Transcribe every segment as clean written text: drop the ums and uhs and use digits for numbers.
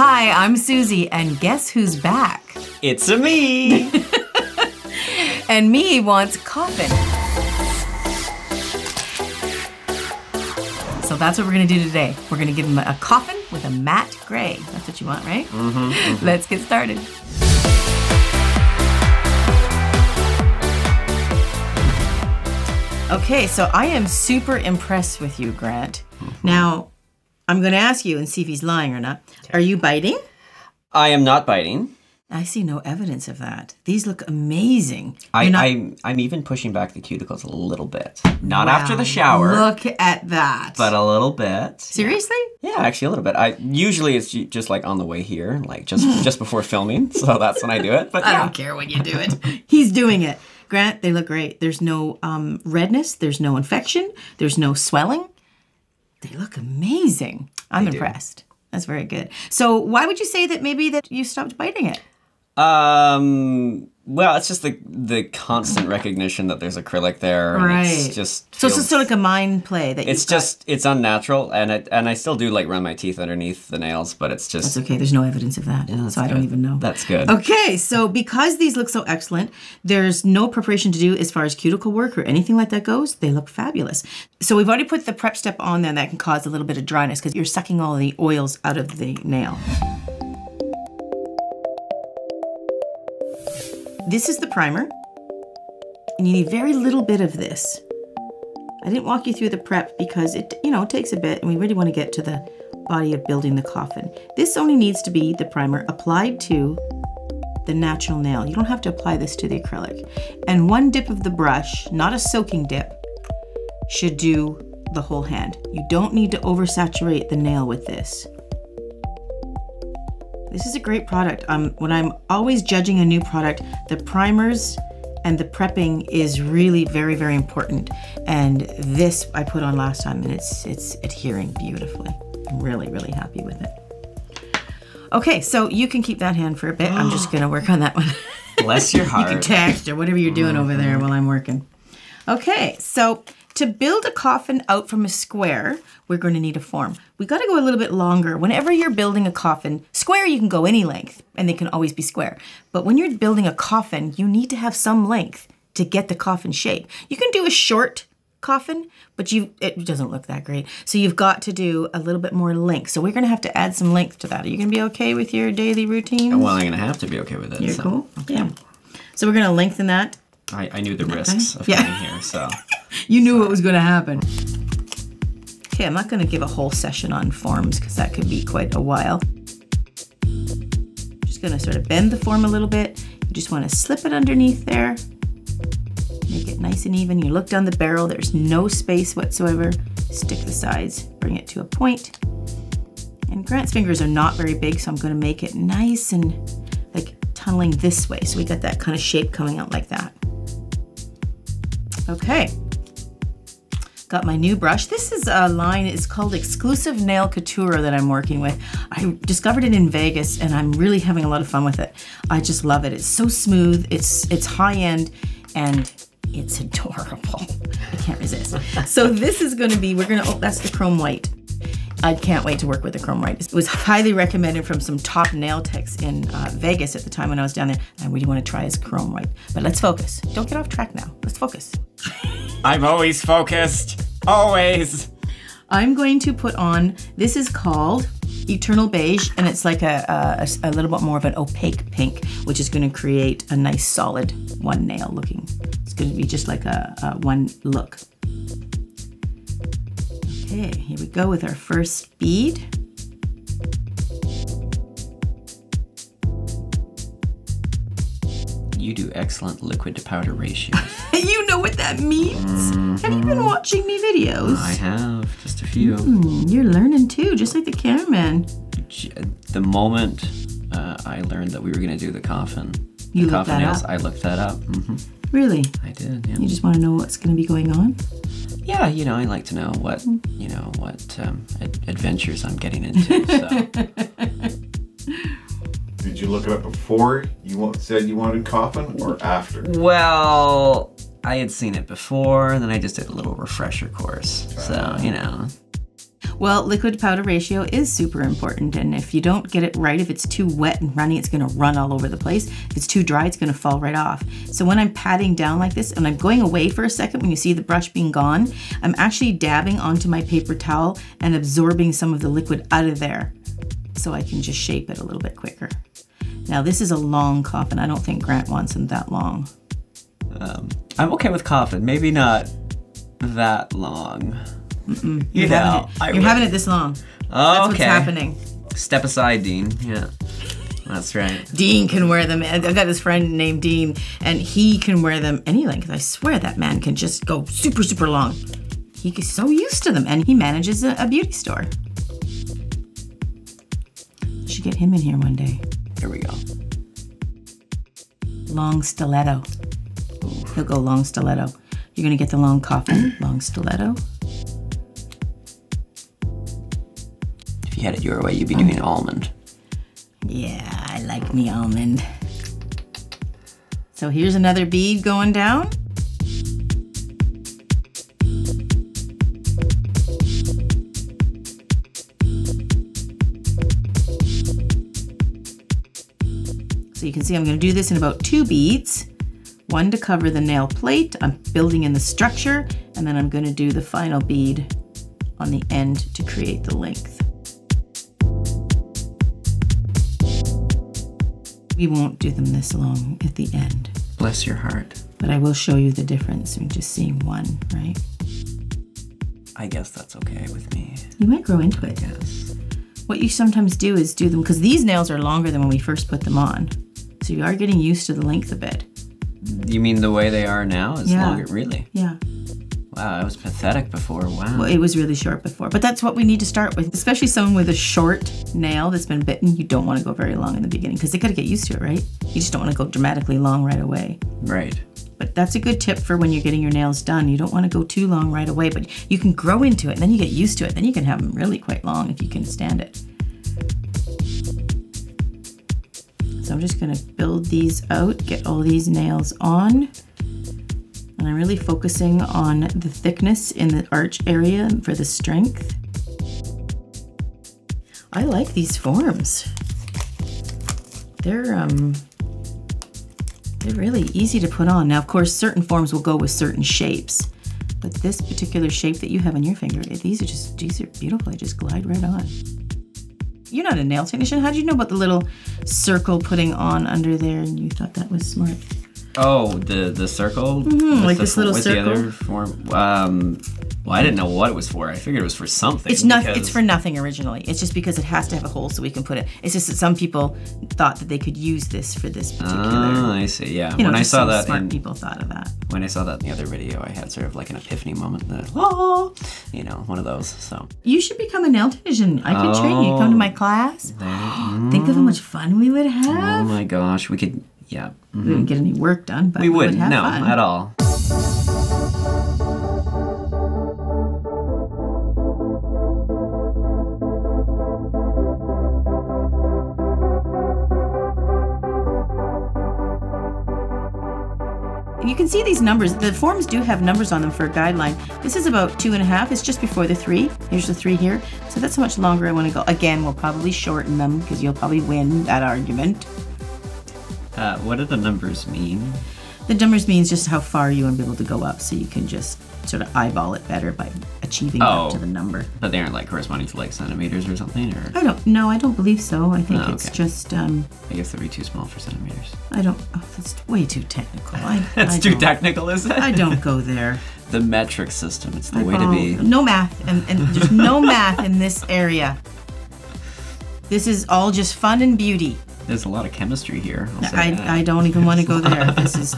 Hi, I'm Suzie, and guess who's back? It's-a me! And me wants Coffin. So that's what we're gonna do today. We're gonna give him a coffin with a matte gray. That's what you want, right? Mm-hmm. Let's get started. Okay, so I am super impressed with you, Grant. Now, I'm gonna ask you and see if he's lying or not. Okay. Are you biting? I am not biting. I see no evidence of that. These look amazing. I'm even pushing back the cuticles a little bit. Not after the shower. Look at that. But a little bit. Seriously? Yeah, actually a little bit. Usually it's just like on the way here, like just before filming. So that's when I do it. But I don't care when you do it. He's doing it. Grant, they look great. There's no redness. There's no infection. There's no swelling. They look amazing. I'm impressed. That's very good. So why would you say that maybe that you stopped biting it? Well, it's just the constant recognition that there's acrylic there. Right. And it's just so it's just like a mind play that it's unnatural, and I still do like run my teeth underneath the nails, but it's just that's okay. There's no evidence of that, yeah, so I don't even know. That's good. Okay, so because these look so excellent, there's no preparation to do as far as cuticle work or anything like that goes. They look fabulous. So we've already put the prep step on there that can cause a little bit of dryness because you're sucking all the oils out of the nail. This is the primer, and you need very little bit of this. I didn't walk you through the prep because it takes a bit, and we really want to get to the body of building the coffin. This only needs to be the primer applied to the natural nail. You don't have to apply this to the acrylic. And one dip of the brush, not a soaking dip, should do the whole hand. You don't need to oversaturate the nail with this. This is a great product. When I'm always judging a new product, the primers and the prepping is really very, very important. And this I put on last time, and it's adhering beautifully. I'm really, really happy with it. Okay, so you can keep that hand for a bit. I'm just gonna work on that one. Bless your heart. You can text or whatever you're doing over there while I'm working. Okay, so to build a coffin out from a square, we're going to need a form. We got to go a little bit longer. Whenever you're building a coffin, square you can go any length, and they can always be square. But when you're building a coffin, you need to have some length to get the coffin shape. You can do a short coffin, but it doesn't look that great. So you've got to do a little bit more length. So we're going to have to add some length to that. Are you going to be okay with your daily routine? Well, I'm going to have to be okay with it. You're cool? Okay. Yeah. So we're going to lengthen that. I knew the risks of coming here, so. You knew what was going to happen. Okay, I'm not going to give a whole session on forms because that could be quite a while. Just going to sort of bend the form a little bit. You just want to slip it underneath there. Make it nice and even. You look down the barrel, there's no space whatsoever. Stick the sides, bring it to a point. And Grant's fingers are not very big, so I'm going to make it nice and like tunneling this way. So we got that kind of shape coming out like that. Okay, got my new brush. This is a line, it's called Exclusive Nail Couture that I'm working with. I discovered it in Vegas and I'm really having a lot of fun with it. I just love it. It's so smooth, it's high end, and it's adorable. I can't resist. So this is gonna be, oh, that's the chrome white. I can't wait to work with the chrome white. It was highly recommended from some top nail techs in Vegas at the time when I was down there. I really want to try his chrome white. But let's focus. Don't get off track now. Let's focus. I'm always focused. Always. I'm going to put on, this is called Eternal Beige, and it's like a little bit more of an opaque pink, which is going to create a nice solid one nail looking. It's going to be just like a one look. Okay, here we go with our first bead. You do excellent liquid to powder ratios. You know what that means? Mm-hmm. Have you been watching me videos? I have, just a few. You're learning too, just like the cameraman. The moment I learned that we were going to do the coffin, you looked that nails, up? I looked that up. Mm-hmm. Really? I did, yeah. You just want to know what's going to be going on? Yeah, I like to know what, adventures I'm getting into, so. Did you look it up before you said you wanted coffin, or after? Well, I had seen it before, and then I just did a little refresher course, so, Well, liquid powder ratio is super important, and if you don't get it right, if it's too wet and runny, it's going to run all over the place. If it's too dry, it's going to fall right off. So when I'm patting down like this and I'm going away for a second, when you see the brush being gone, I'm actually dabbing onto my paper towel and absorbing some of the liquid out of there so I can just shape it a little bit quicker. Now this is a long coffin. I don't think Grant wants them that long. I'm okay with coffin, maybe not that long. You're having it this long. Oh, That's what's happening. Step aside, Dean. Yeah, that's right. Dean can wear them. I've got this friend named Dean, and he can wear them any length. I swear that man can just go super, super long. He's so used to them, and he manages a beauty store. Should get him in here one day. Here we go. Long stiletto. He'll go long stiletto. You're gonna get the long coffin, long stiletto. If you had it your way, you'd be doing almond. Yeah, I like me almond. So here's another bead going down. So you can see I'm going to do this in about 2 beads. One to cover the nail plate. I'm building in the structure, and then I'm going to do the final bead on the end to create the length. We won't do them this long at the end. Bless your heart. But I will show you the difference in just seeing one, right? I guess that's okay with me. You might grow into it. Yes. What you sometimes do is do them, because these nails are longer than when we first put them on. So you are getting used to the length a bit. You mean the way they are now is longer? Really? Yeah. Wow, I was pathetic before. Wow. Well, it was really short before, but that's what we need to start with. Especially someone with a short nail that's been bitten, you don't want to go very long in the beginning because they got to get used to it, right? You just don't want to go dramatically long right away. Right. But that's a good tip for when you're getting your nails done. You don't want to go too long right away, but you can grow into it and then you get used to it. Then you can have them really quite long if you can stand it. So I'm just going to build these out, get all these nails on. And I'm really focusing on the thickness in the arch area for the strength. I like these forms. They're really easy to put on. Now, of course, certain forms will go with certain shapes, but this particular shape that you have on your finger, these are beautiful. They just glide right on. You're not a nail technician. How did you know about the little circle putting on under there and you thought that was smart? Oh, the circle? Like this little circle? The other form? Well, I didn't know what it was for. I figured it was for something. It's not. It's for nothing originally. It's just because it has to have a hole so we can put it. It's just that some people thought that they could use this for this particular. Oh, I see. Yeah. You know, when I saw that, smart people thought of that. When I saw that in the other video, I had sort of like an epiphany moment. You know, one of those. So you should become a nail technician. I could train you. Come to my class. Think of how much fun we would have. Oh my gosh, we could. Yeah. We wouldn't get any work done, but we wouldn't. Would have No, fun. at all. You can see these numbers. The forms do have numbers on them for a guideline. This is about 2.5. It's just before the 3. Here's the 3 here. So that's how much longer I want to go. Again, we'll probably shorten them because you'll probably win that argument. What do the numbers mean? The numbers means just how far you want to be able to go up, so you can just sort of eyeball it better by achieving up to the number. But they aren't like corresponding to like centimeters or something, or? I don't believe so. I think it's just. I guess they'd be too small for centimeters. That's way too technical. That's too technical, is it? I don't go there. The metric system, it's the way to be. No math, and there's no math in this area. This is all just fun and beauty. There's a lot of chemistry here. I don't even want to go there. This is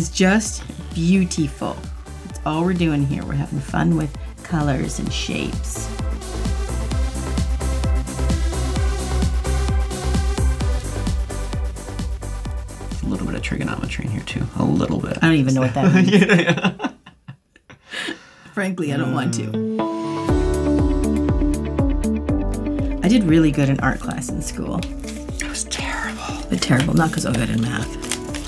just beautiful. That's all we're doing here. We're having fun with colors and shapes. A little bit of trigonometry in here too. A little bit. I don't even know what that means. Yeah. Frankly, I don't want to. I did really good in art class in school. It was terrible. But terrible, not because I'm good in math.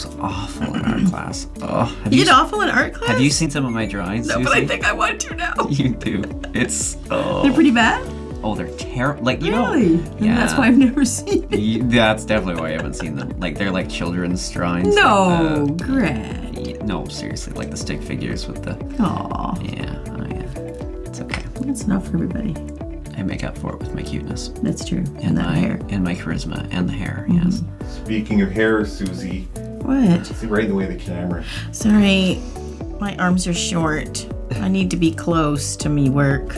was awful in art class. Oh, You did awful in art class? Have you seen some of my drawings, No, Susie? but I think I want to now. You do. It's They're pretty bad? Oh, they're terrible. Like, you Really? know. And that's why I've never seen it. That's definitely why I haven't seen them. Like, they're like children's drawings. No, like Grant. no, seriously, like the stick figures with the. Aw. Yeah, oh yeah. It's okay. It's not for everybody. I make up for it with my cuteness. That's true. And that my hair. and my charisma and the hair. Yes. Speaking of hair, Susie, What? see right in the way of the camera. Sorry, my arms are short. I need to be close to me work.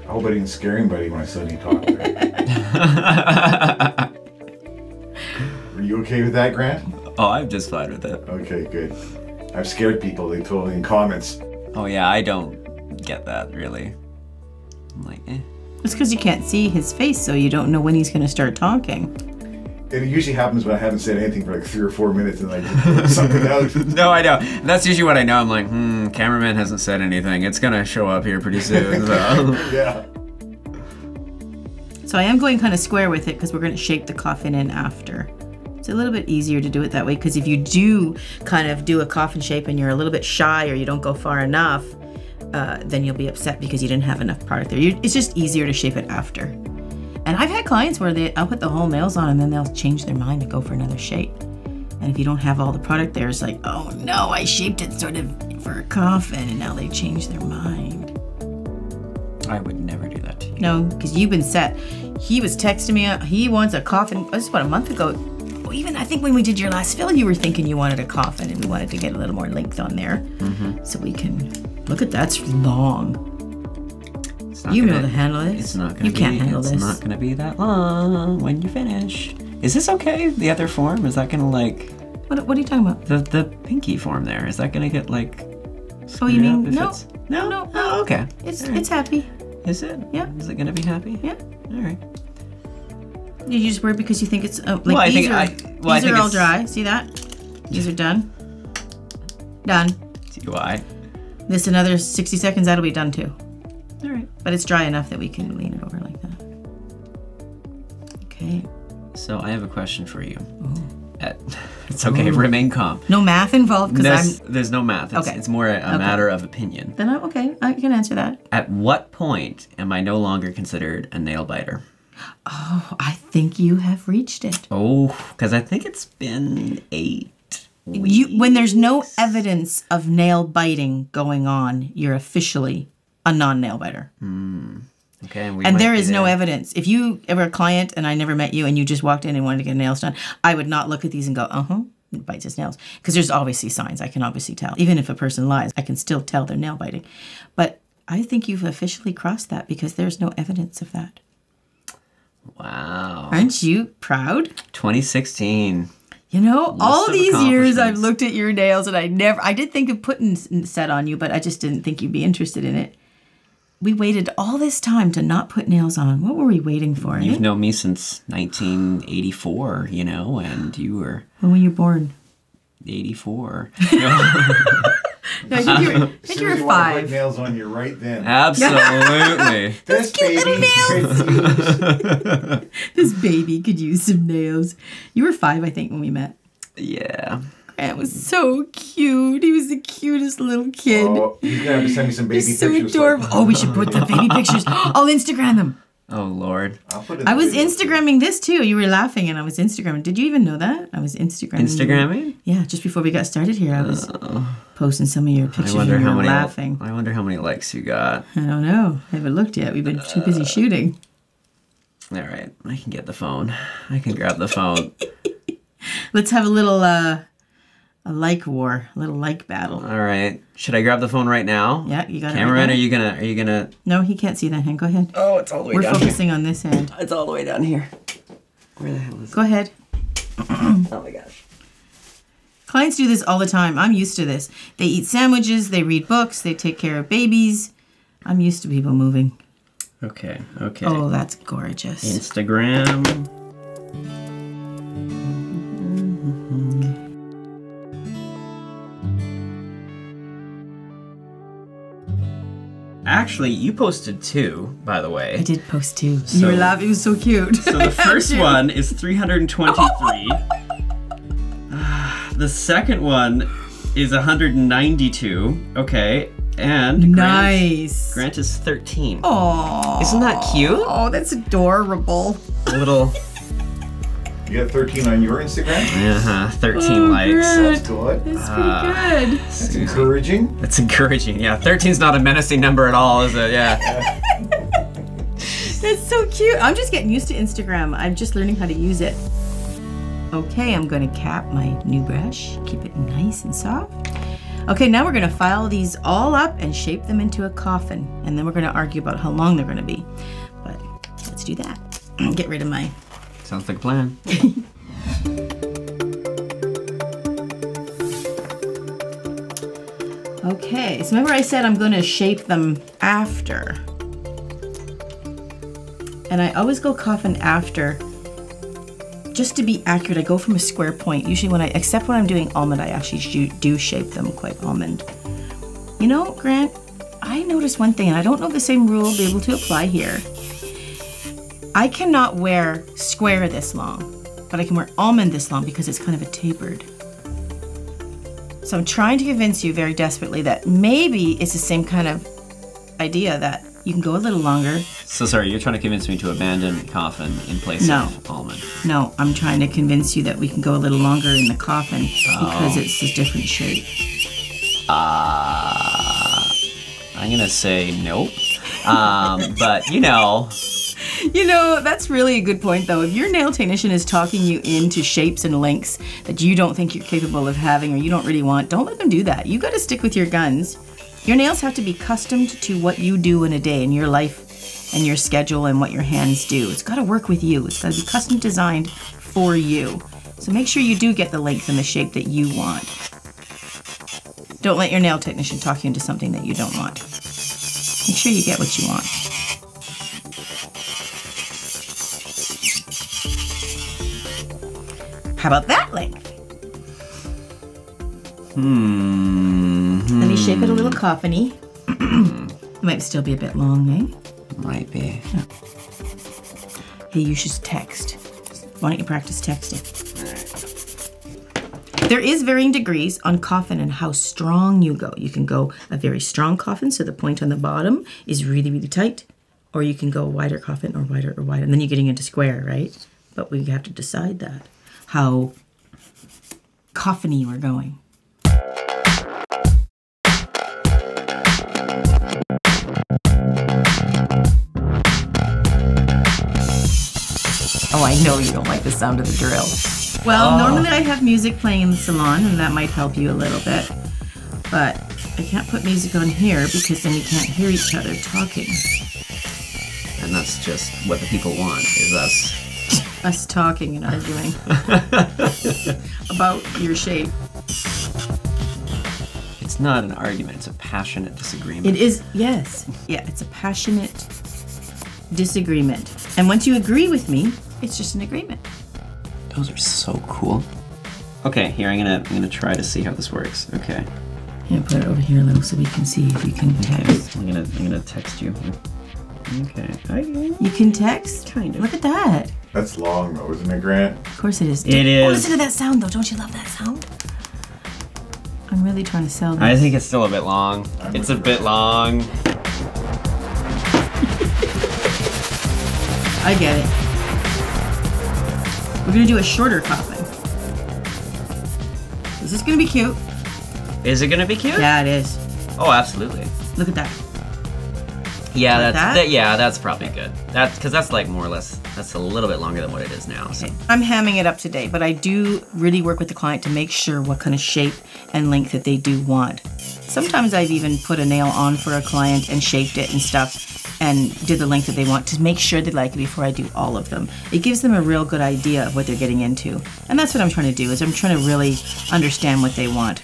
I hope I didn't scare anybody when I said you talked there. Were you okay with that, Grant? Oh, I'm just fine with it. Okay, good. I've scared people. They told me in comments. Oh yeah, I don't get that really. I'm like, eh. It's because you can't see his face, so you don't know when he's going to start talking. It usually happens when I haven't said anything for like 3 or 4 minutes and I just put something out. No, I know. That's usually what I know. I'm like, cameraman hasn't said anything. It's gonna show up here pretty soon. So. Yeah. So I am going kind of square with it because we're going to shape the coffin in after. It's a little bit easier to do it that way because if you do kind of do a coffin shape and you're a little bit shy or you don't go far enough, then you'll be upset because you didn't have enough product there. It's just easier to shape it after. And I've had clients where I'll put the whole nails on and then they'll change their mind and go for another shape. And if you don't have all the product there, it's like, oh no, I shaped it sort of for a coffin and now they change their mind. I would never do that to you. No, because you've been set. He was texting me, he wants a coffin. This is about a month ago. Well, even I think when we did your last fill, you were thinking you wanted a coffin and we wanted to get a little more length on there. So we can, look at that's long. You know to handle it. It's not gonna You can't handle this. It's not gonna be that long when you finish. Is this okay? The other form? Is that gonna like What are you talking about? the pinky form there? Is that gonna get like Oh, you screwed mean up if no? it's- No? No. Oh, okay. It's happy. Is it? Yeah. Is it gonna be happy? Yeah. All right. You just worried because you think it's like Well, I these think are, I these think are all it's- dry. See that? These are done. Done. See why? This another 60 seconds. That'll be done too. All right. But it's dry enough that we can lean it over like that. Okay. So I have a question for you. It's okay. Remain calm. No math involved because There's no math. It's, Okay. it's more a matter of opinion. Then I'm okay. I can answer that. At what point am I no longer considered a nail biter? Oh, I think you have reached it. Oh, because I think it's been 8 weeks. When there's no evidence of nail biting going on, you're officially a non-nail biter. Okay, and And there is no evidence. If you ever a client and I never met you and you just walked in and wanted to get nails done, I would not look at these and go, it bites his nails. Because there's obviously signs. I can obviously tell. Even if a person lies, I can still tell they're nail biting. But I think you've officially crossed that because there's no evidence of that. Wow. Aren't you proud? 2016. You know, all of these years I've accomplishments. looked at your nails and I did think of putting set on you, but I just didn't think you'd be interested in it. We waited all this time to not put nails on. What were we waiting for? You've known me since 1984, you know, and you were When were you born? 84. No, I think you were Susie wanted to put 5. nails on you right then. Absolutely. This cute baby little could use- This baby could use some nails. You were 5, I think, when we met. Yeah. Grant was so cute. He was the cutest little kid. Oh, you're gonna have to send me some baby He's so pictures. adorable. Oh, we should put the baby pictures. I'll Instagram them. Oh, Lord. I'll put in I the was video. Instagramming this too. You were laughing and I was Instagramming. Did you even know that? I was Instagramming. Instagramming? Yeah, just before we got started here, I was posting some of your pictures I wonder and you how were many. laughing. I wonder how many likes you got. I don't know. I haven't looked yet. We've been too busy shooting. All right, I can get the phone. I can grab the phone. Let's have a little a like war, a little like battle. All right. Should I grab the phone right now? Yeah, you got it. Cameraman, right are you gonna? No, he can't see that hand. Go ahead. Oh, it's all the way We're down focusing on this end. here. It's all the way down here. Where the hell is it? Go ahead. Oh my gosh. Clients do this all the time. I'm used to this. They eat sandwiches, they read books, they take care of babies. I'm used to people moving. Okay. Okay. Oh, that's gorgeous. Instagram. Actually, you posted 2, by the way. I did post 2. So- You were laughing. It was so cute. So the first one is 323. The second one is 192. Okay. And Nice. Grant is 13. Aww. Isn't that cute? Oh, that's adorable. A little, You got 13 on your Instagram? 13 likes. good. That's good. That's pretty good. That's encouraging. That's encouraging. Yeah, 13's not a menacing number at all, is it? Yeah. That's so cute. I'm just getting used to Instagram. I'm just learning how to use it. Okay, I'm going to cap my new brush. Keep it nice and soft. Okay, now we're going to file these all up and shape them into a coffin. And then we're going to argue about how long they're going to be. But let's do that. Get rid of my... Sounds like a plan. Okay, so remember I said I'm going to shape them after. And I always go coffin after. Just to be accurate, I go from a square point. Usually except when I'm doing almond, I actually do shape them quite almond. You know, Grant, I noticed one thing, and I don't know if the same rule will be able to apply here. I cannot wear square this long, but I can wear almond this long because it's kind of a tapered. So I'm trying to convince you very desperately that maybe it's the same kind of idea that you can go a little longer. So sorry, you're trying to convince me to abandon coffin in place of almond. No, I'm trying to convince you that we can go a little longer in the coffin because it's a different shape. I'm gonna say nope. But you know. You know, that's really a good point though. If your nail technician is talking you into shapes and lengths that you don't think you're capable of having or you don't really want, don't let them do that. You gotta stick with your guns. Your nails have to be customed to what you do in a day, in your life and your schedule and what your hands do. It's got to work with you. It's got to be custom designed for you. So make sure you do get the length and the shape that you want. Don't let your nail technician talk you into something that you don't want. Make sure you get what you want. How about that length? Let me shape it a little coffin-y. It might still be a bit long, eh? Might be. Yeah. Hey, you should text. Why don't you practice texting? There is varying degrees on coffin and how strong you go. You can go a very strong coffin, so the point on the bottom is really, really tight. Or you can go a wider coffin or wider or wider. And then you're getting into square, right? But we have to decide that. How coffin-y you are going. Oh, I know you don't like the sound of the drill. Well, normally I have music playing in the salon, and that might help you a little bit. But I can't put music on here because then we can't hear each other talking. And that's just what the people want, is us. Us talking and arguing about your shape. It's not an argument, it's a passionate disagreement. It is, yes. Yeah, it's a passionate disagreement. And once you agree with me, it's just an agreement. Those are so cool. Okay, here I'm gonna try to see how this works. Okay. Yeah, put it over here a little so we can see if you can text. I'm gonna text you. Okay. You can text? Kind of. Look at that. That's long though, isn't it, Grant? Of course it is. It is. Oh, listen to that sound though. Don't you love that sound? I'm really trying to sell this. I think it's still a bit long. It's a bit long. I get it. We're gonna do a shorter coffin. Is this gonna be cute? Is it gonna be cute? Yeah, it is. Oh, absolutely. Look at that. Yeah, Like that? Yeah, that's probably good. That's because that's like more or less. That's a little bit longer than what it is now. So. I'm hamming it up today, but I do really work with the client to make sure what kind of shape and length that they do want. Sometimes I've even put a nail on for a client and shaped it and stuff and did the length that they want to make sure they like it before I do all of them. It gives them a real good idea of what they're getting into. And that's what I'm trying to do, is I'm trying to really understand what they want.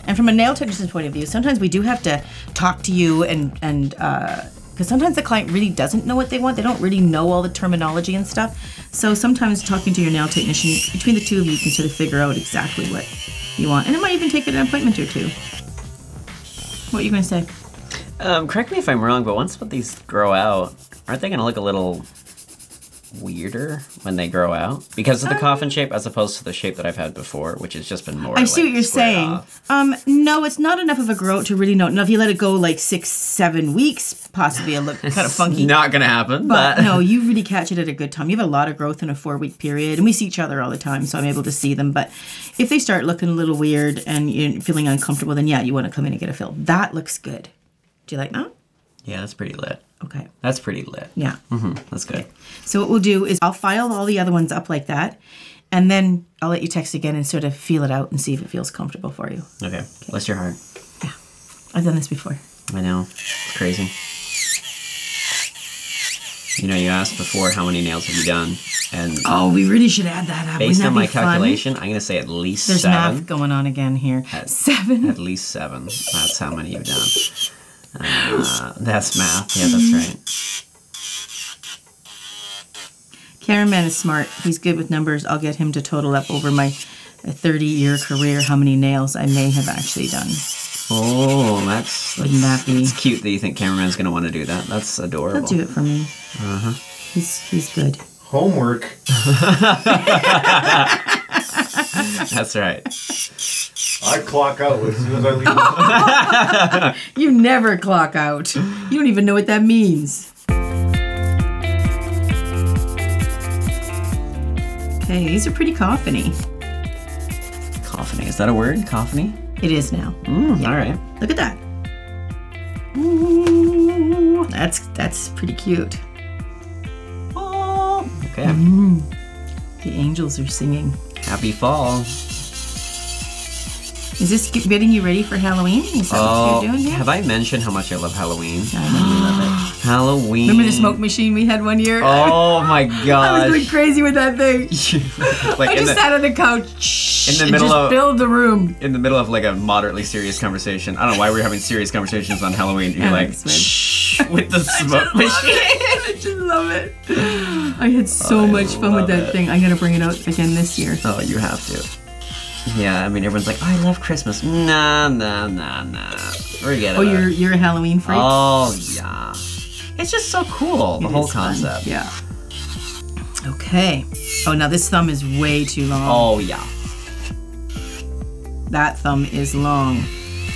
And from a nail technician's point of view, sometimes we do have to talk to you and because sometimes the client really doesn't know what they want. They don't really know all the terminology and stuff. So sometimes talking to your nail technician, between the two of you can sort of figure out exactly what you want. And it might even take an appointment or two. What are you going to say? Correct me if I'm wrong, but once these grow out, aren't they going to look a little weirder when they grow out? Because of the coffin shape as opposed to the shape that I've had before, which has just been more I see what you're saying. off. No, it's not enough of a grow to really know. Now, if you let it go like 6-7 weeks, possibly it'll look kind of funky. Not going to happen. But no, you really catch it at a good time. You have a lot of growth in a 4-week period, and we see each other all the time, so I'm able to see them. But if they start looking a little weird and you're feeling uncomfortable, then yeah, you want to come in and get a fill. That looks good. Do you like that? Yeah, that's pretty lit. Okay. That's pretty lit. Yeah. That's good. Okay. So what we'll do is I'll file all the other ones up like that, and then I'll let you text again and sort of feel it out and see if it feels comfortable for you. Okay. Bless your heart. Yeah. I've done this before. I know. It's crazy. You know, you asked before how many nails have you done, and Oh, we really should add that up. based Wouldn't on that my be fun? calculation, I'm going to say at least There's 7. math going on again here. 7. At least 7. That's how many you've done. That's math. Yeah, that's right. Cameraman is smart. He's good with numbers. I'll get him to total up over my 30-year career how many nails I may have actually done. Oh, that's Wouldn't that be? It's cute that you think cameraman's going to want to do that. That's adorable. He'll do it for me. He's good. Homework. That's right. I clock out as soon as I leave. You never clock out. You don't even know what that means. Okay, these are pretty coffin-y. Coffin-y. Is that a word? Coffin-y? It is now. All right. Look at that. Ooh, that's pretty cute. Oh. Okay. The angels are singing. Happy fall. Is this getting you ready for Halloween? Is that what you're doing here? Have I mentioned how much I love Halloween? I know you love it. Halloween. Remember the smoke machine we had one year? Oh my I was gosh. going crazy with that thing. Like I just sat on the couch in the and middle just of- filled the room. in the middle of like a moderately serious conversation. I don't know why we're having serious conversations on Halloween. You're like, Thanks, man. shh, with the smoke machine. I just love it. I had so I much fun with love that it. thing. I'm going to bring it out again this year. Oh, you have to. Yeah, I mean, everyone's like, oh, I love Christmas. Nah. Forget Oh, it. you're a Halloween freak? Oh, yeah. It's just so cool, the It whole is fun. concept. Yeah. Okay. Oh, now this thumb is way too long. Oh, yeah. That thumb is long.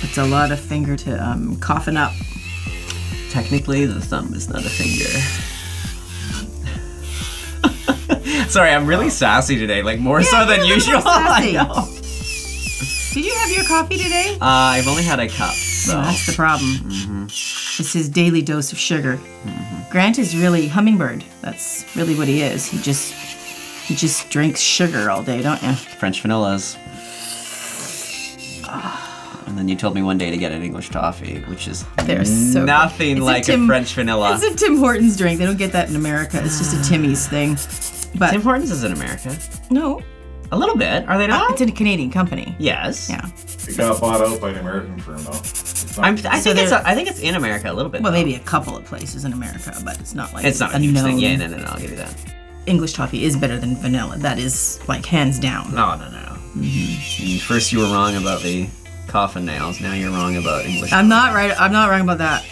It's a lot of finger to coffin up. Technically, the thumb is not a finger. Sorry, I'm really sassy today, like more so than you're a little usual. I sassy. know. Did you have your coffee today? I've only had a cup, so. Oh, that's the problem. It's his daily dose of sugar. Grant is really hummingbird. That's really what he is. He just drinks sugar all day, don't you? French vanillas. And then you told me one day to get an English toffee, which is They're so good. nothing It's like a French vanilla. It's a Tim Hortons drink. They don't get that in America. It's just a Timmy's thing. But Tim Hortons is in America. no, A little bit, are they not? it's a Canadian company. Yes. Yeah. It got bought out by an American firm, though. It's not- I think they're- I think it's in America a little bit. Well, though. maybe a couple of places in America, but it's not like It's not a huge thing. Yeah, no, I'll give you that. English toffee is better than vanilla. That is like hands down. No. First you were wrong about the coffin nails. Now you're wrong about English. I'm not right. I'm not wrong about that.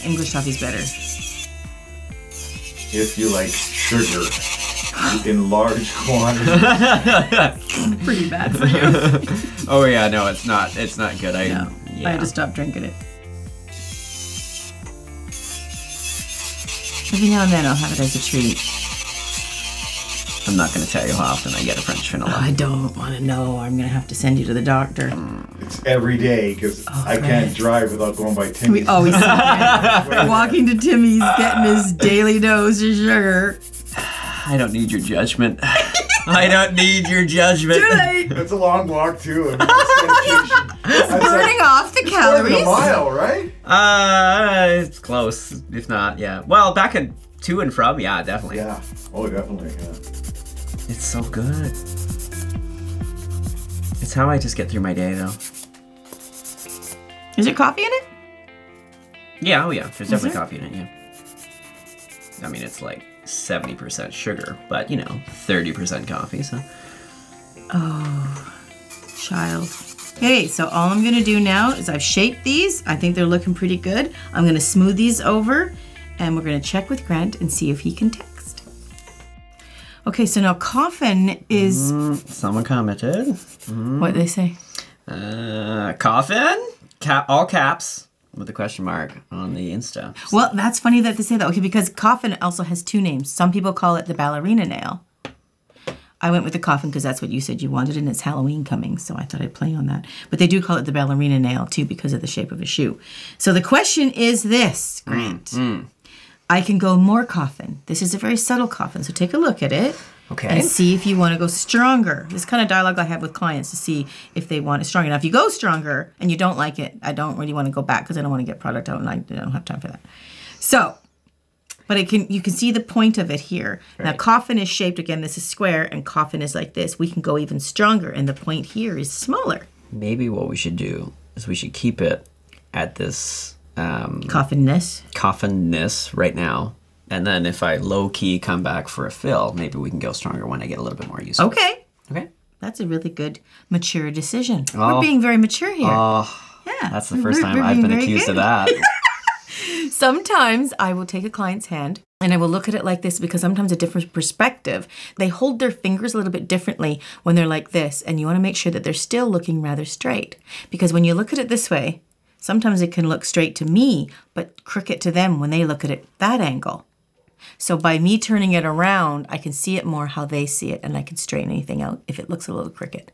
English toffee's better. If you like sugar in large quantities. Pretty bad for you. Oh yeah, no, it's not. It's not good. No, Yeah. I had to stop drinking it. Every now and then I'll have it as a treat. I'm not going to tell you how often I get a French vanilla. I don't want to know. I'm going to have to send you to the doctor. It's every day because I can't drive without going by Timmy's. We always see Grant walking to Timmy's, getting his daily dose of sugar. I don't need your judgment. I don't need your judgment. Too late. It's a long walk too. I mean, it's dedication. That's Burning off the more than calories. a mile, right? It's close, if not, yeah. Well, back to and from, yeah, definitely. Yeah. Oh, definitely. Yeah. It's so good. It's how I just get through my day, though. Is there coffee in it? Yeah, oh yeah, there's definitely there? coffee in it, yeah. I mean, it's like 70% sugar, but, you know, 30% coffee, so. Oh, child. Okay, so all I'm gonna do now is I've shaped these. I think they're looking pretty good. I'm gonna smooth these over and we're gonna check with Grant and see if he can text. Okay, so now Coffin is... Someone commented. What did they say? Coffin? All caps with a question mark on the Insta. Well, that's funny that they say that. Okay, because Coffin also has two names. Some people call it the ballerina nail. I went with the Coffin because that's what you said you wanted, and it's Halloween coming, so I thought I'd play on that. But they do call it the ballerina nail, too, because of the shape of a shoe. So the question is this, Grant. I can go more Coffin. This is a very subtle Coffin, so take a look at it. Okay. And see if you want to go stronger. This kind of dialogue I have with clients to see if they want it stronger. Now, if you go stronger and you don't like it, I don't really want to go back because I don't want to get product out and I don't have time for that. So... But you can see the point of it here. Right. Now, Coffin is shaped, again, this is square, and Coffin is like this. We can go even stronger, and the point here is smaller. Maybe what we should do is we should keep it at this... Coffinness right now. And then if I low-key come back for a fill, maybe we can go stronger when I get a little bit more used to it. Okay. Okay. That's a really good, mature decision. We're being very mature here. Oh, yeah. That's the first time I've been accused of that. Sometimes I will take a client's hand and I will look at it like this because sometimes a different perspective. They hold their fingers a little bit differently when they're like this, and you want to make sure that they're still looking rather straight. Because when you look at it this way, sometimes it can look straight to me, but crooked to them when they look at it that angle. So by me turning it around, I can see it more how they see it, and I can straighten anything out if it looks a little crooked.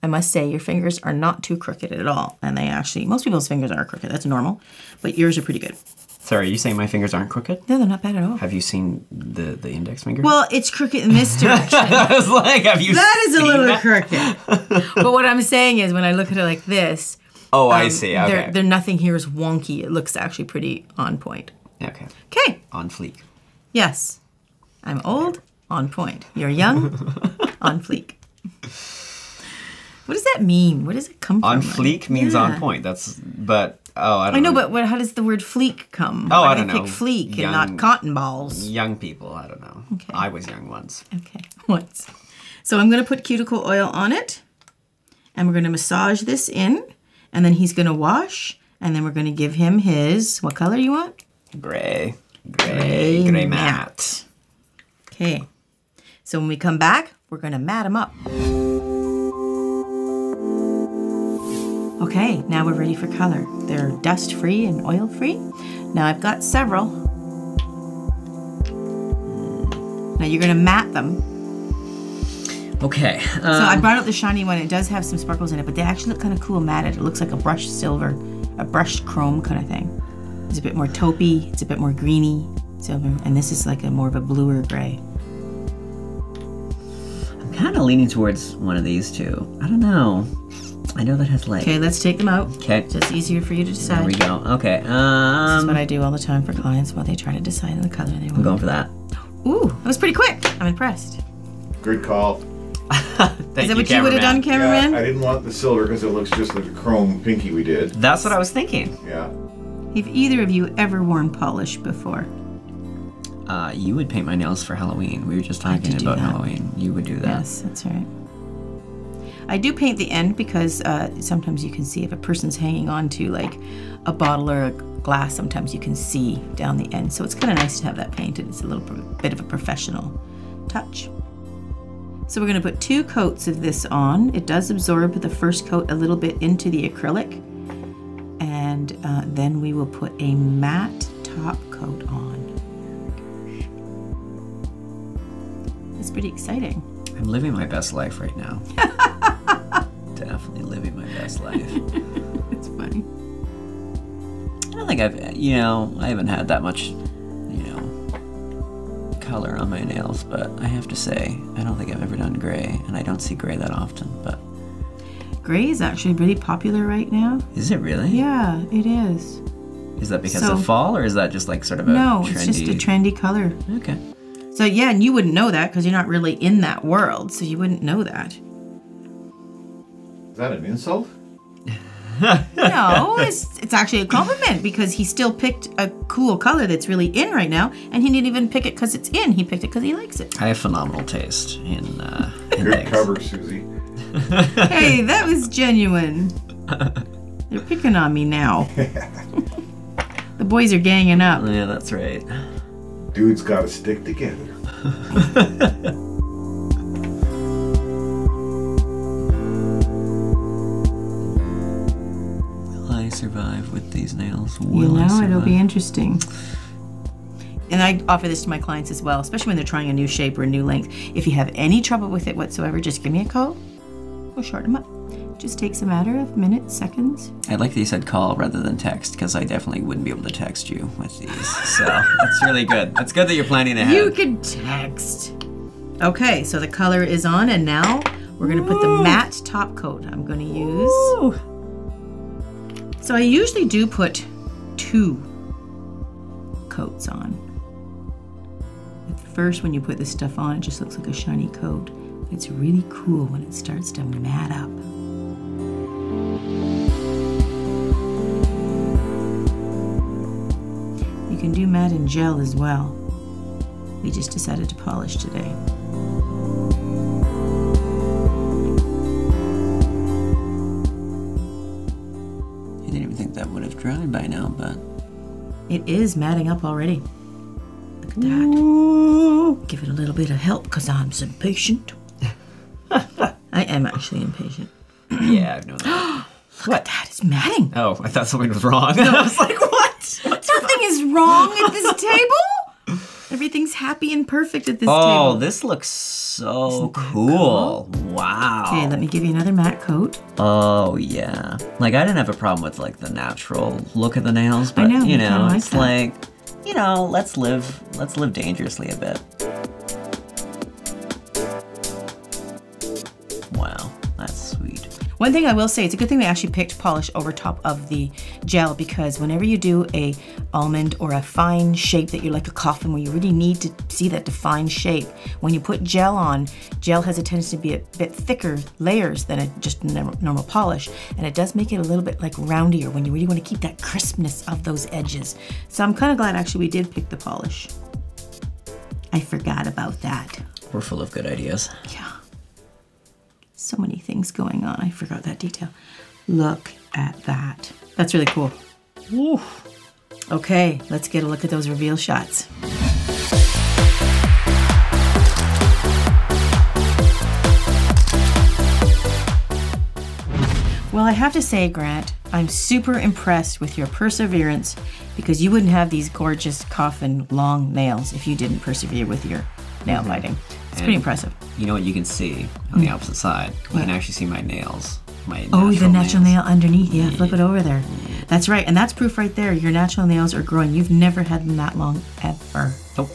I must say, your fingers are not too crooked at all. And they actually, most people's fingers are crooked. That's normal. But yours are pretty good. Sorry, are you saying my fingers aren't crooked? No, they're not bad at all. Have you seen the index finger? Well, it's crooked in this direction. I was like, have you That is a little that? crooked. But what I'm saying is when I look at it like this. Oh, I see. Okay. There nothing here is wonky. It looks actually pretty on point. Okay. Okay. On fleek. Yes. I'm old, on point. You're young, on fleek. What does that mean? Where does it come from? On fleek means on point. I don't know. But how does the word fleek come? Oh, Why I don't know. Pick fleek and not cotton balls. Young people, I don't know. Okay. I was young once. Okay, once. So I'm going to put cuticle oil on it, and we're going to massage this in, and then he's going to wash, and then we're going to give him his, what color you want? Gray matte. Okay. So when we come back, we're going to mat him up. Okay, now we're ready for color. They're dust-free and oil-free. Now I've got several. Now you're gonna mat them. Okay. So I brought out the shiny one. It does have some sparkles in it, but they actually look kind of cool matted. It looks like a brushed silver, a brushed chrome kind of thing. It's a bit more taupey, it's a bit more greeny silver, and this is like a more of a bluer gray. I'm kind of leaning towards one of these two. I don't know. I know that has legs. Okay, let's take them out. Okay. So it's easier for you to decide. There we go. Okay. This is what I do all the time for clients while they try to decide on the color they want. I'm going for that. Ooh, that was pretty quick. I'm impressed. Good call. Is that what you would have done, cameraman? Yeah, I didn't want the silver because it looks just like the chrome pinky we did. That's what I was thinking. Yeah. Have either of you ever worn polish before? You would paint my nails for Halloween. We were just talking about Halloween. You would do that. Yes, that's right. I do paint the end because sometimes you can see if a person's hanging on to like a bottle or a glass, sometimes you can see down the end. So it's kind of nice to have that painted. It's a little bit of a professional touch. So we're going to put 2 coats of this on. It does absorb the first coat a little bit into the acrylic. And then we will put a matte top coat on. It's pretty exciting. I'm living my best life right now. Definitely living my best life. It's funny. I don't think I haven't had that much, color on my nails, but I have to say, I don't think I've ever done gray, and I don't see gray that often, but. Gray is actually really popular right now. Is it really? Yeah, it is. Is that because of fall, or is that just like sort of a trendy? It's just a trendy color. Okay. So yeah, and you wouldn't know that because you're not really in that world, so you wouldn't know that. Is that an insult? No, it's actually a compliment because he still picked a cool color that's really in right now, and he didn't even pick it because it's in. He picked it because he likes it. I have phenomenal taste in Good things. cover, Susie. Hey, that was genuine. They're picking on me now. The boys are ganging up. Yeah, that's right. Dudes gotta stick together. Will I survive with these nails? It'll be interesting. And I offer this to my clients as well, especially when they're trying a new shape or a new length. If you have any trouble with it whatsoever, just give me a call. We'll shorten them up. Just takes a matter of minutes, seconds. I like that you said call rather than text, because I definitely wouldn't be able to text you with these. So that's really good. It's good that you're planning ahead. You can text. Okay, so the color is on, and now we're gonna put the matte top coat. I'm gonna use. Ooh. So I usually do put 2 coats on. At first, when you put this stuff on, it just looks like a shiny coat. It's really cool when it starts to matte up. You can do matte in gel as well. We just decided to polish today. I didn't even think that would have dried by now, but... It is matting up already. Look at that. Ooh. Give it a little bit of help because I'm so impatient. I am actually impatient. Yeah, I've known that. Look at that, it's matting. Oh, I thought something was wrong. No. I was like, what? Nothing is wrong at this table. Everything's happy and perfect at this table. Oh, this looks so cool. Wow. Okay, let me give you another matte coat. Oh, yeah. Like, I didn't have a problem with, like, the natural look of the nails, but, I know, you know, like it's that. like, you know, let's live dangerously a bit. Wow, that's sweet. One thing I will say, it's a good thing they actually picked polish over top of the gel, because whenever you do a almond or a fine shape that you're like a coffin where you really need to see that defined shape, when you put gel on, gel has a tendency to be a bit thicker layers than just normal polish, and it does make it a little bit like roundier when you really want to keep that crispness of those edges. So I'm kind of glad actually we did pick the polish. I forgot about that. We're full of good ideas. Yeah. So many things going on. I forgot that detail. Look at that. That's really cool. Woo. Okay, let's get a look at those reveal shots. Well, I have to say, Grant, I'm super impressed with your perseverance, because you wouldn't have these gorgeous coffin long nails if you didn't persevere with your nail biting. It's pretty impressive. You know what you can see on the opposite side? You can actually see my nails. My the natural nails. nail underneath. Yeah, flip it over there. That's right, and that's proof right there. Your natural nails are growing. You've never had them that long, ever. Nope.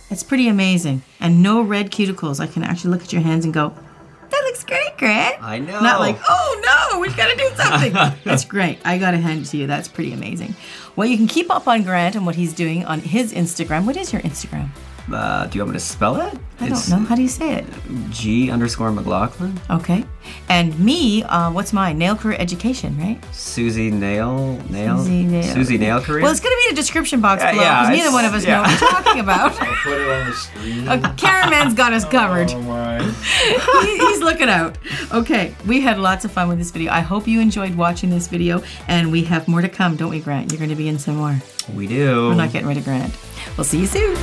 It's pretty amazing. And no red cuticles. I can actually look at your hands and go, that looks great, Grant. I know. Not like, oh no, we've got to do something. That's great. I got to hand it to you. That's pretty amazing. Well, you can keep up on Grant and what he's doing on his Instagram. What is your Instagram? Do you want me to spell it? I don't know. How do you say it? G_McLaughlin. Okay. And me, what's mine? Nail Career Education, right? Suzie Nail. Suzie Nail Career. Well, it's going to be in the description box below, yeah, because neither one of us know what we're talking about. I'll put it on the screen. Caraman's got us covered. Oh my. He's looking out. Okay, we had lots of fun with this video. I hope you enjoyed watching this video, and we have more to come, don't we, Grant? You're going to be in some more. We do. We're not getting rid of Grant. We'll see you soon.